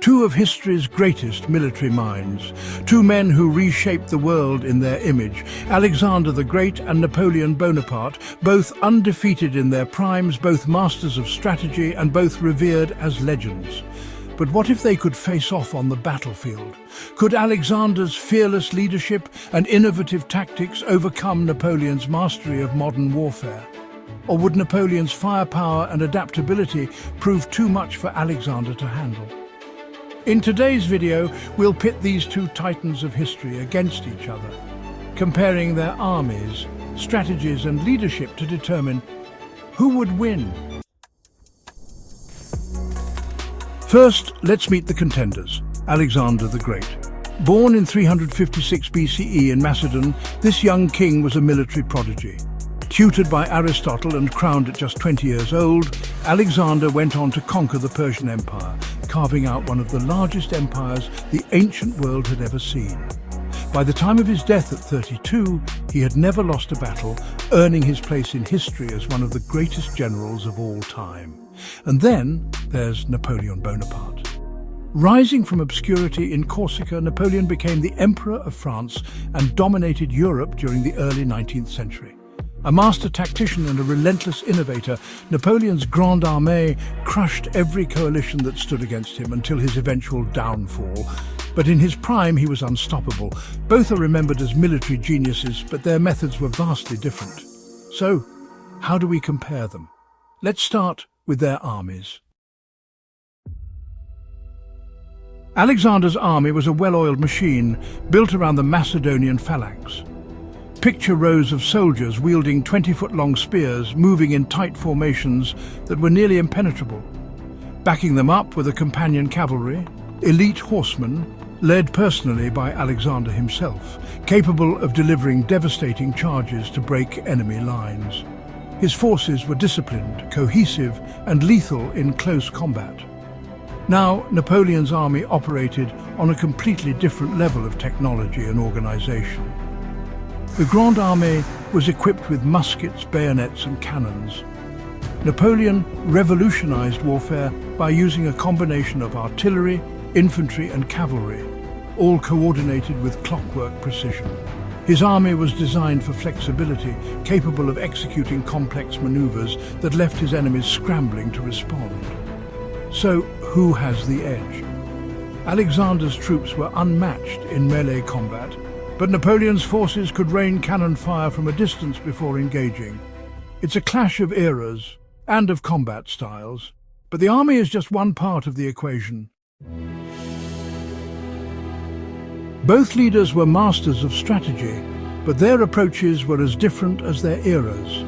Two of history's greatest military minds, two men who reshaped the world in their image, Alexander the Great and Napoleon Bonaparte, both undefeated in their primes, both masters of strategy and both revered as legends. But what if they could face off on the battlefield? Could Alexander's fearless leadership and innovative tactics overcome Napoleon's mastery of modern warfare? Or would Napoleon's firepower and adaptability prove too much for Alexander to handle? In today's video, we'll pit these two titans of history against each other, comparing their armies, strategies and leadership to determine who would win. First, let's meet the contenders, Alexander the Great. Born in 356 BCE in Macedon, this young king was a military prodigy. Tutored by Aristotle and crowned at just 20 years old, Alexander went on to conquer the Persian Empire, carving out one of the largest empires the ancient world had ever seen. By the time of his death at 32, he had never lost a battle, earning his place in history as one of the greatest generals of all time. And then there's Napoleon Bonaparte. Rising from obscurity in Corsica, Napoleon became the Emperor of France and dominated Europe during the early 19th century. A master tactician and a relentless innovator, Napoleon's Grande Armée crushed every coalition that stood against him until his eventual downfall. But in his prime, he was unstoppable. Both are remembered as military geniuses, but their methods were vastly different. So, how do we compare them? Let's start with their armies. Alexander's army was a well-oiled machine built around the Macedonian phalanx. Picture rows of soldiers wielding 20-foot-long spears, moving in tight formations that were nearly impenetrable. Backing them up were the companion cavalry, elite horsemen, led personally by Alexander himself, capable of delivering devastating charges to break enemy lines. His forces were disciplined, cohesive, and lethal in close combat. Now, Napoleon's army operated on a completely different level of technology and organization. The Grande Armée was equipped with muskets, bayonets and cannons. Napoleon revolutionized warfare by using a combination of artillery, infantry and cavalry, all coordinated with clockwork precision. His army was designed for flexibility, capable of executing complex maneuvers that left his enemies scrambling to respond. So, who has the edge? Alexander's troops were unmatched in melee combat, but Napoleon's forces could rain cannon fire from a distance before engaging. It's a clash of eras and of combat styles, but the army is just one part of the equation. Both leaders were masters of strategy, but their approaches were as different as their eras.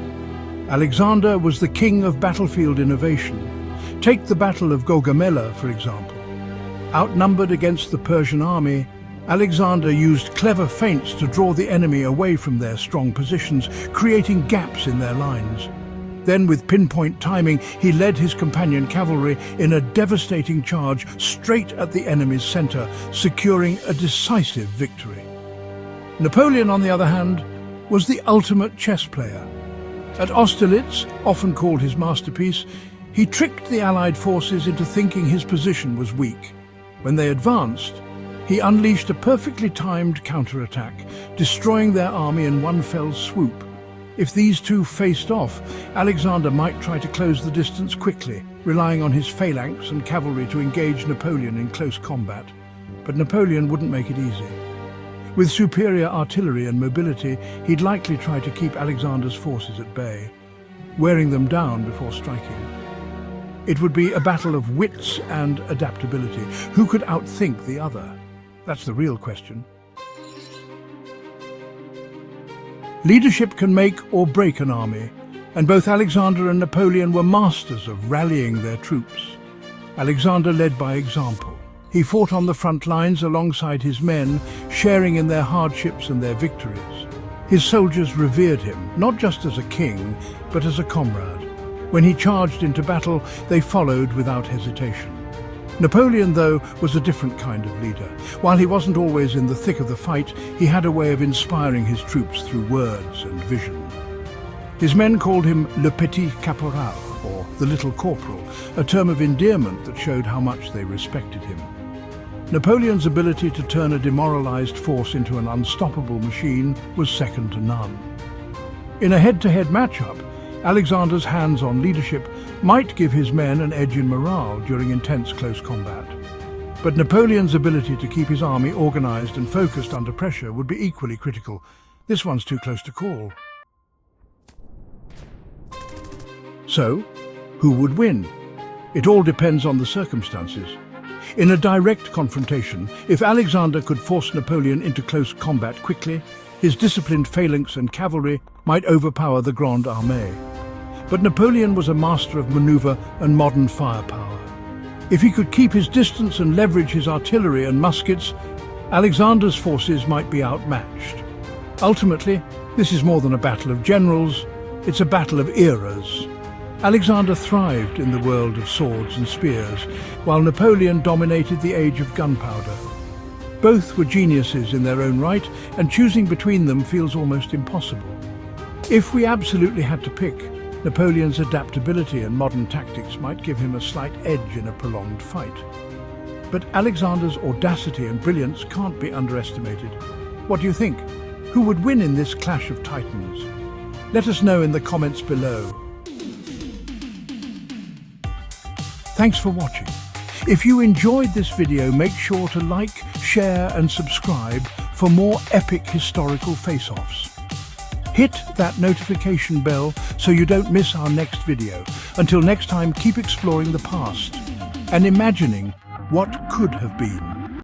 Alexander was the king of battlefield innovation. Take the Battle of Gaugamela, for example. Outnumbered against the Persian army, Alexander used clever feints to draw the enemy away from their strong positions, creating gaps in their lines. Then, with pinpoint timing, he led his companion cavalry in a devastating charge straight at the enemy's center, securing a decisive victory. Napoleon, on the other hand, was the ultimate chess player. At Austerlitz, often called his masterpiece, he tricked the Allied forces into thinking his position was weak. When they advanced, he unleashed a perfectly timed counterattack, destroying their army in one fell swoop. If these two faced off, Alexander might try to close the distance quickly, relying on his phalanx and cavalry to engage Napoleon in close combat. But Napoleon wouldn't make it easy. With superior artillery and mobility, he'd likely try to keep Alexander's forces at bay, wearing them down before striking. It would be a battle of wits and adaptability. Who could outthink the other? That's the real question. Leadership can make or break an army, and both Alexander and Napoleon were masters of rallying their troops. Alexander led by example. He fought on the front lines alongside his men, sharing in their hardships and their victories. His soldiers revered him, not just as a king, but as a comrade. When he charged into battle, they followed without hesitation. Napoleon, though, was a different kind of leader. While he wasn't always in the thick of the fight, he had a way of inspiring his troops through words and vision. His men called him Le Petit Caporal, or the Little Corporal, a term of endearment that showed how much they respected him. Napoleon's ability to turn a demoralized force into an unstoppable machine was second to none. In a head-to-head matchup, Alexander's hands-on leadership might give his men an edge in morale during intense close combat. But Napoleon's ability to keep his army organized and focused under pressure would be equally critical. This one's too close to call. So, who would win? It all depends on the circumstances. In a direct confrontation, if Alexander could force Napoleon into close combat quickly, his disciplined phalanx and cavalry might overpower the Grande Armée. But Napoleon was a master of maneuver and modern firepower. If he could keep his distance and leverage his artillery and muskets, Alexander's forces might be outmatched. Ultimately, this is more than a battle of generals, it's a battle of eras. Alexander thrived in the world of swords and spears, while Napoleon dominated the age of gunpowder. Both were geniuses in their own right, and choosing between them feels almost impossible. If we absolutely had to pick, Napoleon's adaptability and modern tactics might give him a slight edge in a prolonged fight. But Alexander's audacity and brilliance can't be underestimated. What do you think? Who would win in this clash of titans? Let us know in the comments below. Thanks for watching. If you enjoyed this video, make sure to like, share and subscribe for more epic historical face-offs. Hit that notification bell so you don't miss our next video. Until next time, keep exploring the past and imagining what could have been.